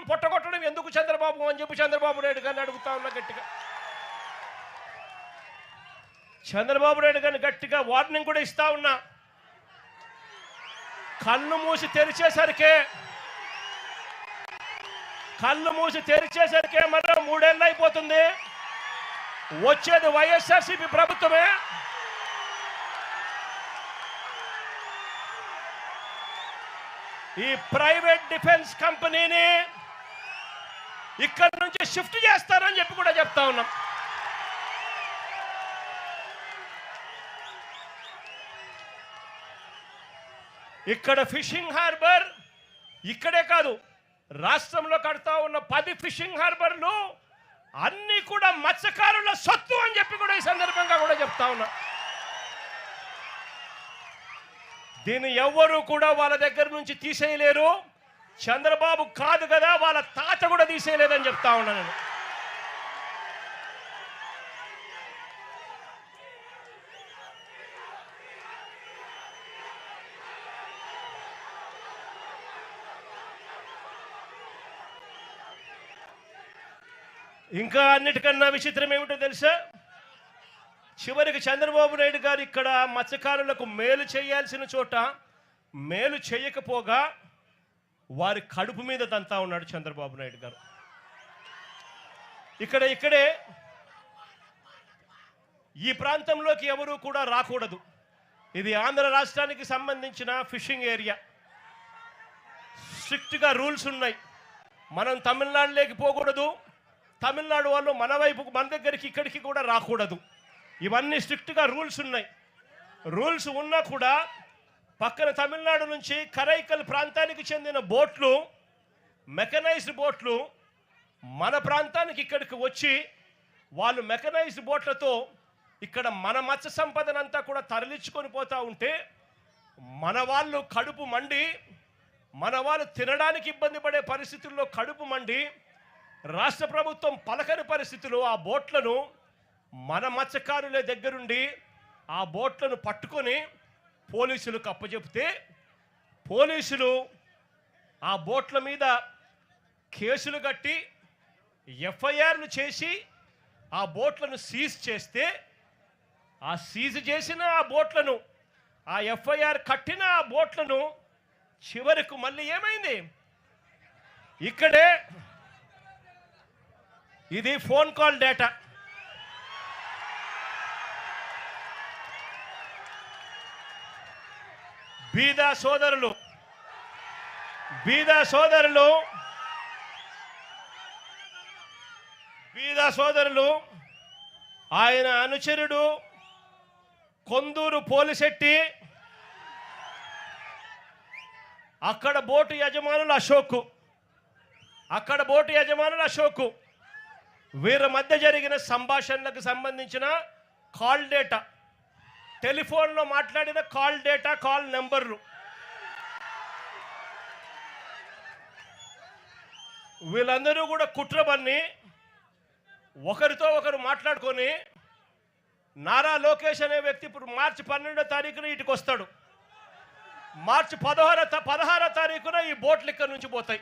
పొట్టగొట్టడం ఎందుకు చంద్రబాబు అని చెప్పి చంద్రబాబు నాయుడు గారిని అడుగుతా ఉన్నా గట్టిగా. చంద్రబాబు నాయుడు గారిని గట్టిగా వార్నింగ్ కూడా ఇస్తా ఉన్నా. కళ్ళు మూసి తెరిచేసరికే మరో 3 ఏళ్ళు అయిపోతుంది. వచ్చేది వైఎస్ఆర్సీపీ ప్రభుత్వమే. ఈ ప్రైవేట్ డిఫెన్స్ కంపెనీని ఇక్కడి నుంచి షిఫ్ట్ చేస్తారని చెప్పి కూడా చెప్తా ఉన్నాం. ఇక్కడ ఫిషింగ్ హార్బర్ ఇక్కడే కాదు, రాష్ట్రంలో కడతా ఉన్న 10 ఫిషింగ్ హార్బర్లు అన్ని కూడా మత్స్యకారుల సొత్తు అని చెప్పి కూడా ఈ సందర్భంగా కూడా చెప్తా ఉన్నా. దీన్ని ఎవ్వరూ కూడా వాళ్ళ దగ్గర నుంచి తీసేయలేరు. చంద్రబాబు కాదు కదా, వాళ్ళ తాత కూడా తీసేయలేదని చెప్తా ఉన్నా నేను. ఇంకా అన్నిటికన్నా విచిత్రం ఏమిటో తెలుసా? చివరికి చంద్రబాబు నాయుడు గారు ఇక్కడ మత్స్యకారులకు మేలు చేయాల్సిన చోట మేలు చేయకపోగా వారి కడుపు మీద తంతా ఉన్నాడు చంద్రబాబు నాయుడు గారు. ఇక్కడే ఈ ప్రాంతంలోకి ఎవరూ కూడా రాకూడదు. ఇది ఆంధ్ర రాష్ట్రానికి సంబంధించిన ఫిషింగ్ ఏరియా. స్ట్రిక్ట్గా రూల్స్ ఉన్నాయి. మనం తమిళనాడులోకి పోకూడదు, తమిళనాడు వాళ్ళు మన దగ్గరికి ఇక్కడికి కూడా రాకూడదు. ఇవన్నీ స్ట్రిక్ట్గా రూల్స్ ఉన్నాయి. రూల్స్ ఉన్నా కూడా పక్కన తమిళనాడు నుంచి కరైకల్ ప్రాంతానికి చెందిన బోట్లు, మెకనైజ్డ్ బోట్లు మన ప్రాంతానికి ఇక్కడికి వచ్చి వాళ్ళు మెకనైజ్డ్ బోట్లతో ఇక్కడ మన మత్స్య సంపదనంతా కూడా తరలించుకొని పోతూ ఉంటే మన వాళ్ళు కడుపు మండి, మన వాళ్ళు తినడానికి ఇబ్బంది పడే పరిస్థితుల్లో కడుపు మండి రాష్ట్ర ప్రభుత్వం పలకని పరిస్థితుల్లో ఆ బోట్లను మన మత్స్యకారుల దగ్గరుండి ఆ బోట్లను పట్టుకొని పోలీసులకు అప్పచెప్తే పోలీసులు ఆ బోట్ల మీద కేసులు కట్టి ఎఫ్ఐఆర్లు చేసి ఆ బోట్లను సీజ్ చేస్తే ఆ సీజ్ చేసిన ఆ బోట్లను, ఆ ఎఫ్ఐఆర్ కట్టిన ఆ బోట్లను చివరకు మళ్ళీ ఏమైంది? ఇక్కడే ఇది ఫోన్ కాల్ డేటా. బీద సోదరులు ఆయన అనుచరుడు కొందూరు పోలిశెట్టి, అక్కడ బోటు యజమానులు అశోక్, వీరి మధ్య జరిగిన సంభాషణలకు సంబంధించిన కాల్ డేటా, టెలిఫోన్లో మాట్లాడిన కాల్ డేటా, కాల్ నెంబర్లు, వీళ్ళందరూ కూడా కుట్రబన్ని ఒకరితో ఒకరు మాట్లాడుకొని నారా లోకేష్ అనే వ్యక్తి ఇప్పుడు మార్చి 12వ తారీఖున ఇటుకు వస్తాడు. మార్చి 16వ తారీఖున ఈ బోట్లు ఇక్కడ నుంచి పోతాయి.